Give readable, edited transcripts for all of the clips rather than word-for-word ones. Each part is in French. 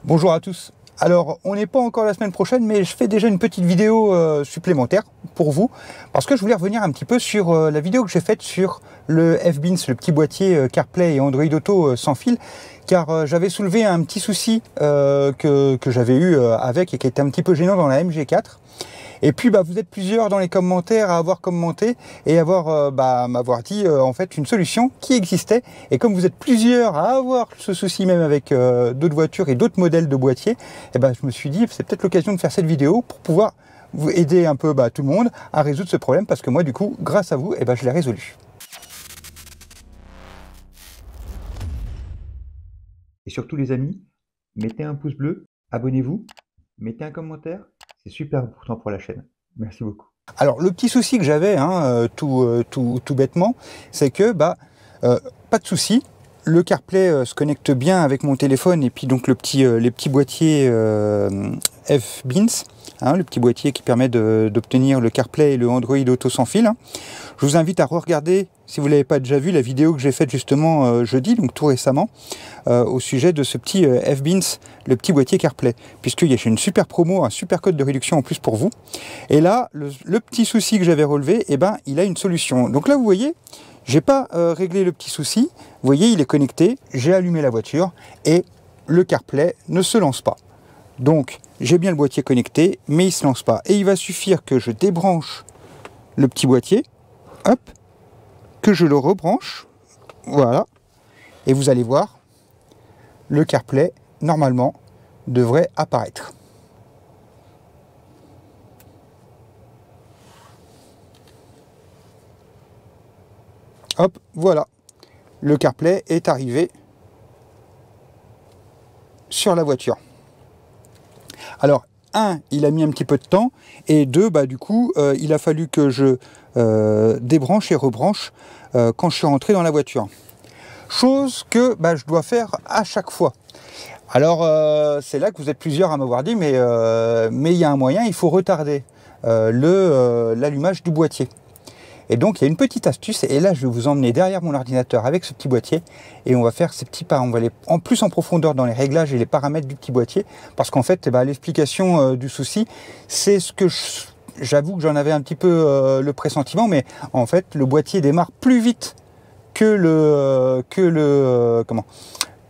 Bonjour à tous. Alors, on n'est pas encore la semaine prochaine, mais je fais déjà une petite vidéo supplémentaire pour vous, parce que je voulais revenir un petit peu sur la vidéo que j'ai faite sur le FBeans, le petit boîtier CarPlay et Android Auto sans fil, car j'avais soulevé un petit souci que j'avais eu avec et qui était un petit peu gênant dans la MG4. Et puis vous êtes plusieurs dans les commentaires à avoir commenté et m'avoir dit en fait une solution qui existait. Et comme vous êtes plusieurs à avoir ce souci même avec d'autres voitures et d'autres modèles de boîtiers, je me suis dit c'est peut-être l'occasion de faire cette vidéo pour pouvoir vous aider un peu tout le monde à résoudre ce problème, parce que moi du coup grâce à vous je l'ai résolu. Et surtout les amis, mettez un pouce bleu, abonnez-vous, mettez un commentaire. C'est super important pour la chaîne. Merci beaucoup. Alors le petit souci que j'avais, tout bêtement, c'est que pas de souci. Le CarPlay se connecte bien avec mon téléphone et puis donc les petits boîtiers FBeans, le petit boîtier qui permet d'obtenir le CarPlay et le Android Auto sans fil. Je vous invite à re-regarder, si vous ne l'avez pas déjà vu, la vidéo que j'ai faite justement jeudi, donc tout récemment, au sujet de ce petit FBeans, le petit boîtier CarPlay, puisqu'il y a une super promo, un super code de réduction en plus pour vous. Et là, le petit souci que j'avais relevé, il a une solution. Donc là, vous voyez, j'ai pas réglé le petit souci. Vous voyez, il est connecté, j'ai allumé la voiture et le CarPlay ne se lance pas. Donc, j'ai bien le boîtier connecté, mais il ne se lance pas. Et il va suffire que je débranche le petit boîtier, hop, que je le rebranche, voilà, et vous allez voir, le CarPlay, normalement, devrait apparaître. Hop, voilà, le CarPlay est arrivé sur la voiture. Alors, il a mis un petit peu de temps, et deux, du coup, il a fallu que je débranche et rebranche quand je suis rentré dans la voiture. Chose que je dois faire à chaque fois. Alors, c'est là que vous êtes plusieurs à m'avoir dit, mais il y a un moyen, il faut retarder l'allumage du boîtier. Et donc, il y a une petite astuce, et là, je vais vous emmener derrière mon ordinateur avec ce petit boîtier, et on va faire ces petits pas. On va aller en plus en profondeur dans les réglages et les paramètres du petit boîtier, parce qu'en fait, l'explication du souci, c'est ce que j'avoue que j'en avais un petit peu le pressentiment, mais en fait, le boîtier démarre plus vite que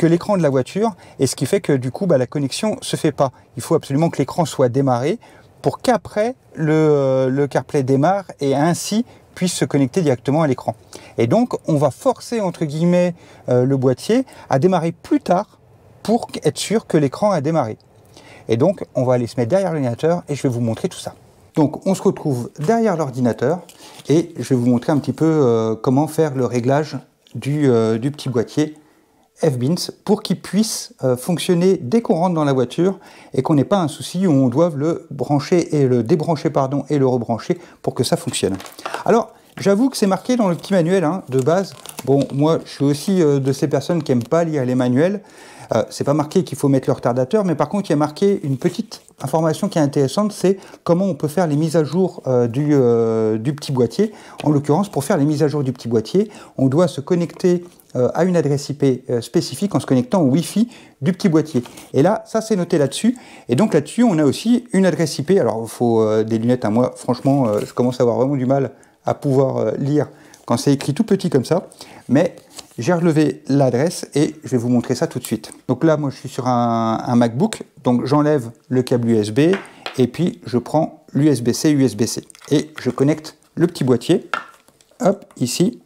l'écran de la voiture, et ce qui fait que du coup, la connexion se fait pas. Il faut absolument que l'écran soit démarré pour qu'après, le CarPlay démarre, et ainsi puisse se connecter directement à l'écran. Et donc, on va forcer, entre guillemets, le boîtier à démarrer plus tard pour être sûr que l'écran a démarré. Et donc, on va aller se mettre derrière l'ordinateur et je vais vous montrer tout ça. Donc, on se retrouve derrière l'ordinateur et je vais vous montrer un petit peu comment faire le réglage du petit boîtier FBeans pour qu'il puisse fonctionner dès qu'on rentre dans la voiture et qu'on n'ait pas un souci où on doive le brancher et le débrancher et le rebrancher pour que ça fonctionne. Alors, j'avoue que c'est marqué dans le petit manuel de base. Bon, moi, je suis aussi de ces personnes qui n'aiment pas lire les manuels. C'est pas marqué qu'il faut mettre le retardateur, mais par contre, il y a marqué une petite information qui est intéressante, c'est comment on peut faire les mises à jour du petit boîtier. En l'occurrence, pour faire les mises à jour du petit boîtier, on doit se connecter à une adresse IP spécifique en se connectant au Wi-Fi du petit boîtier. Et là, ça c'est noté là-dessus. Et donc là-dessus, on a aussi une adresse IP. Alors, il faut des lunettes à moi. Franchement, je commence à avoir vraiment du mal à pouvoir lire quand c'est écrit tout petit comme ça. Mais j'ai relevé l'adresse et je vais vous montrer ça tout de suite. Donc là, moi, je suis sur un MacBook. Donc, j'enlève le câble USB et puis je prends l'USB-C, USB-C. Et je connecte le petit boîtier, hop, ici,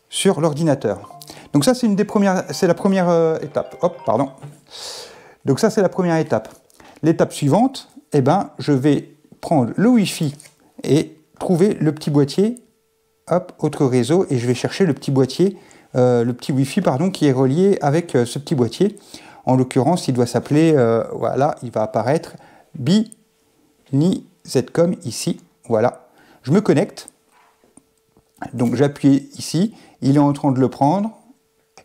sur l'ordinateur. Donc ça, c'est la première étape. Hop, pardon. Donc ça, c'est la première étape. L'étape suivante, je vais prendre le Wi-Fi et trouver le petit boîtier, hop, autre réseau, et je vais chercher le petit boîtier, le petit Wi-Fi, pardon, qui est relié avec ce petit boîtier. En l'occurrence, il doit s'appeler, voilà, il va apparaître BNI-ZCOM ici, voilà. Je me connecte. Donc j'appuie ici, il est en train de le prendre,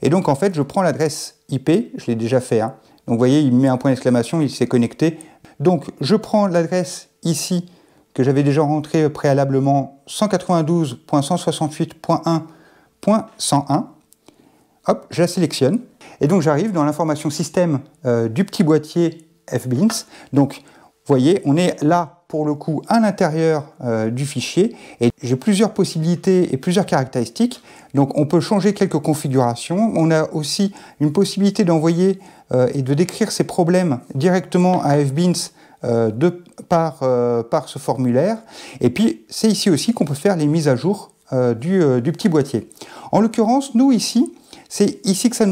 et donc en fait je prends l'adresse IP, je l'ai déjà fait, donc vous voyez il met un point d'exclamation, il s'est connecté, donc je prends l'adresse ici que j'avais déjà rentré préalablement 192.168.1.101, hop, je la sélectionne, Et donc j'arrive dans l'information système du petit boîtier FBINS. Donc vous voyez, on est là pour le coup à l'intérieur du fichier et j'ai plusieurs possibilités et plusieurs caractéristiques. Donc on peut changer quelques configurations. On a aussi une possibilité d'envoyer et de décrire ces problèmes directement à FBINS par ce formulaire. Et puis c'est ici aussi qu'on peut faire les mises à jour du petit boîtier. En l'occurrence, nous ici, c'est ici que ça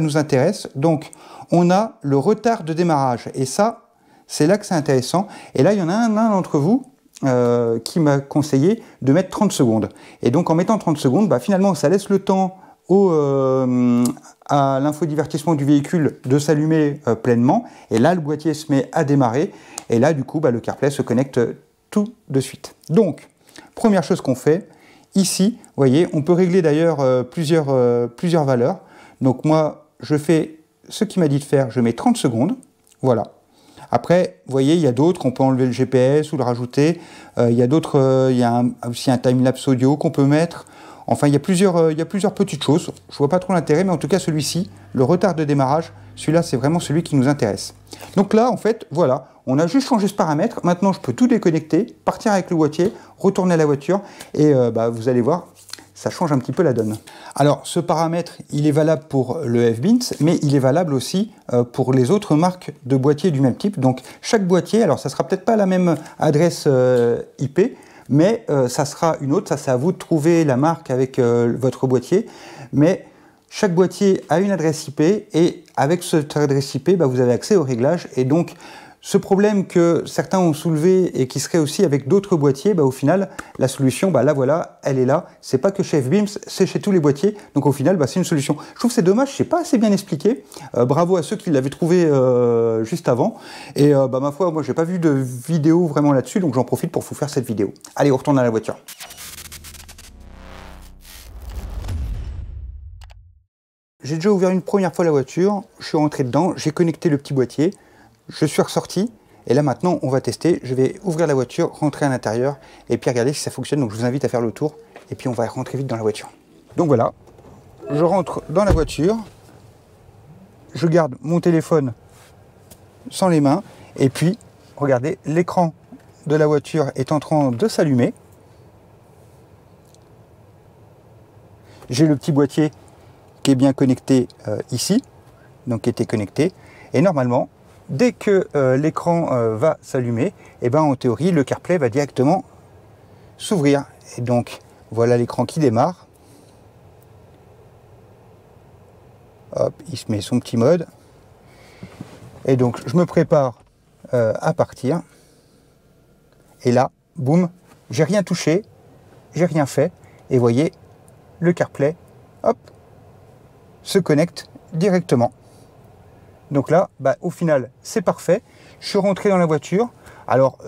nous intéresse. Donc on a le retard de démarrage et ça, c'est là que c'est intéressant. Et là, il y en a un d'entre vous qui m'a conseillé de mettre 30 secondes. Et donc en mettant 30 secondes, bah, finalement ça laisse le temps à l'infodivertissement du véhicule de s'allumer pleinement. Et là, le boîtier se met à démarrer. Et là, du coup, bah, le CarPlay se connecte tout de suite. Donc, première chose qu'on fait, ici, vous voyez, on peut régler d'ailleurs plusieurs valeurs. Donc moi, je fais ce qu'il m'a dit de faire, je mets 30 secondes. Voilà. Après, vous voyez, il y a d'autres, on peut enlever le GPS ou le rajouter. Il y a d'autres, il y a aussi un timelapse audio qu'on peut mettre. Enfin, il y a plusieurs petites choses. Je ne vois pas trop l'intérêt, mais en tout cas, celui-ci, le retard de démarrage, celui-là, c'est vraiment celui qui nous intéresse. Donc là, en fait, voilà, on a juste changé ce paramètre. Maintenant, je peux tout déconnecter, partir avec le boîtier, retourner à la voiture, et bah, vous allez voir, ça change un petit peu la donne. Alors, ce paramètre, il est valable pour le FBINS, mais il est valable aussi pour les autres marques de boîtiers du même type. Donc, chaque boîtier, alors ça sera peut-être pas la même adresse IP, mais ça sera une autre. Ça, c'est à vous de trouver la marque avec votre boîtier. Mais chaque boîtier a une adresse IP, et avec cette adresse IP, bah, vous avez accès aux réglages. Et donc, ce problème que certains ont soulevé et qui serait aussi avec d'autres boîtiers, bah, au final, la solution, bah, là voilà, elle est là. C'est pas que chez FBINS, c'est chez tous les boîtiers. Donc au final, bah, c'est une solution. Je trouve que c'est dommage, c'est pas assez bien expliqué. Bravo à ceux qui l'avaient trouvé juste avant. Et bah, ma foi, moi, j'ai pas vu de vidéo vraiment là-dessus, donc j'en profite pour vous faire cette vidéo. Allez, on retourne à la voiture. J'ai déjà ouvert une première fois la voiture, je suis rentré dedans, j'ai connecté le petit boîtier. Je suis ressorti et là maintenant on va tester. Je vais ouvrir la voiture, rentrer à l'intérieur et puis regarder si ça fonctionne. Donc je vous invite à faire le tour et puis on va rentrer vite dans la voiture. Donc voilà, je rentre dans la voiture, je garde mon téléphone sans les mains et puis regardez, l'écran de la voiture est en train de s'allumer. J'ai le petit boîtier qui est bien connecté ici, donc qui était connecté, et normalement dès que l'écran va s'allumer, et ben en théorie, le CarPlay va directement s'ouvrir. Et donc, voilà l'écran qui démarre. Hop, il se met son petit mode. Et donc, je me prépare à partir. Et là, boum, j'ai rien touché, j'ai rien fait. Et voyez, le CarPlay, hop, se connecte directement. Donc là, bah, au final, c'est parfait. Je suis rentré dans la voiture. Alors,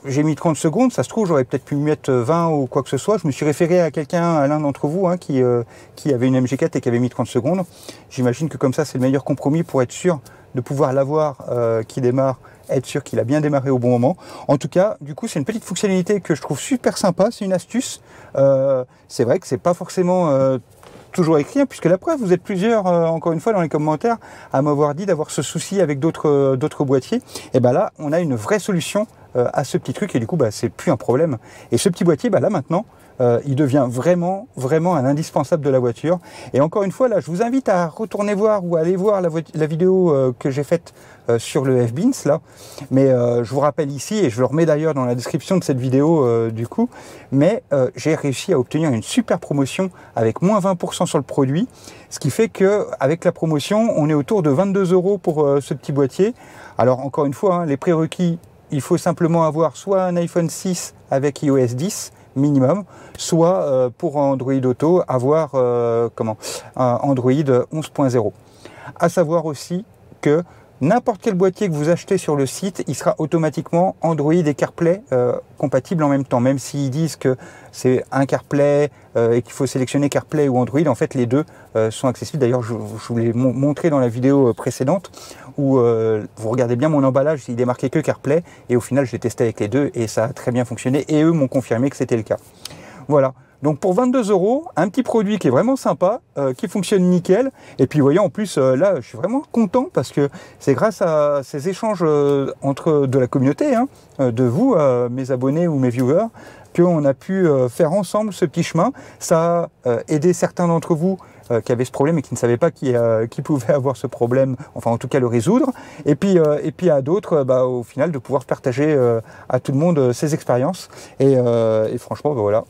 j'ai mis 30 secondes. Ça se trouve, j'aurais peut-être pu mettre 20 ou quoi que ce soit. Je me suis référé à quelqu'un, à l'un d'entre vous, hein, qui avait une MG4 et qui avait mis 30 secondes. J'imagine que comme ça, c'est le meilleur compromis pour être sûr de pouvoir l'avoir qui démarre, être sûr qu'il a bien démarré au bon moment. En tout cas, du coup, c'est une petite fonctionnalité que je trouve super sympa. C'est une astuce. C'est vrai que c'est pas forcément toujours écrit, hein, puisque la preuve, vous êtes plusieurs, encore une fois, dans les commentaires, à m'avoir dit d'avoir ce souci avec d'autres boîtiers. Et ben là, on a une vraie solution à ce petit truc, et du coup, bah, c'est plus un problème. Et ce petit boîtier, bah, là, maintenant, il devient vraiment un indispensable de la voiture. Et encore une fois, là, je vous invite à retourner voir ou à aller voir la vidéo que j'ai faite sur le FBINS, là. Mais je vous rappelle ici, et je le remets d'ailleurs dans la description de cette vidéo du coup, mais j'ai réussi à obtenir une super promotion avec moins 20% sur le produit, ce qui fait que avec la promotion, on est autour de 22 € pour ce petit boîtier. Alors encore une fois, hein, les prérequis, il faut simplement avoir soit un iPhone 6 avec iOS 10 minimum, soit pour Android Auto, avoir Android 11.0. À savoir aussi que n'importe quel boîtier que vous achetez sur le site, il sera automatiquement Android et CarPlay compatibles en même temps. Même s'ils disent que c'est un CarPlay et qu'il faut sélectionner CarPlay ou Android, en fait les deux sont accessibles. D'ailleurs, je vous l'ai montré dans la vidéo précédente où vous regardez bien mon emballage, il est marqué que CarPlay, et au final je l'ai testé avec les deux et ça a très bien fonctionné et eux m'ont confirmé que c'était le cas. Voilà. Donc pour 22 €, un petit produit qui est vraiment sympa, qui fonctionne nickel. Et puis vous voyez, en plus, là, je suis vraiment content parce que c'est grâce à ces échanges de la communauté, hein, de vous, mes abonnés ou mes viewers, qu'on a pu faire ensemble ce petit chemin. Ça a aidé certains d'entre vous qui avaient ce problème et qui ne savaient pas qui pouvait avoir ce problème, enfin en tout cas le résoudre. Et puis à d'autres, au final, de pouvoir partager à tout le monde ces expériences. Et franchement, voilà,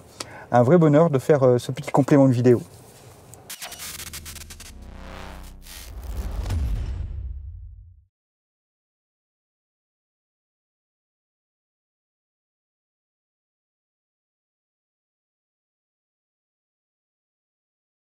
un vrai bonheur de faire ce petit complément de vidéo.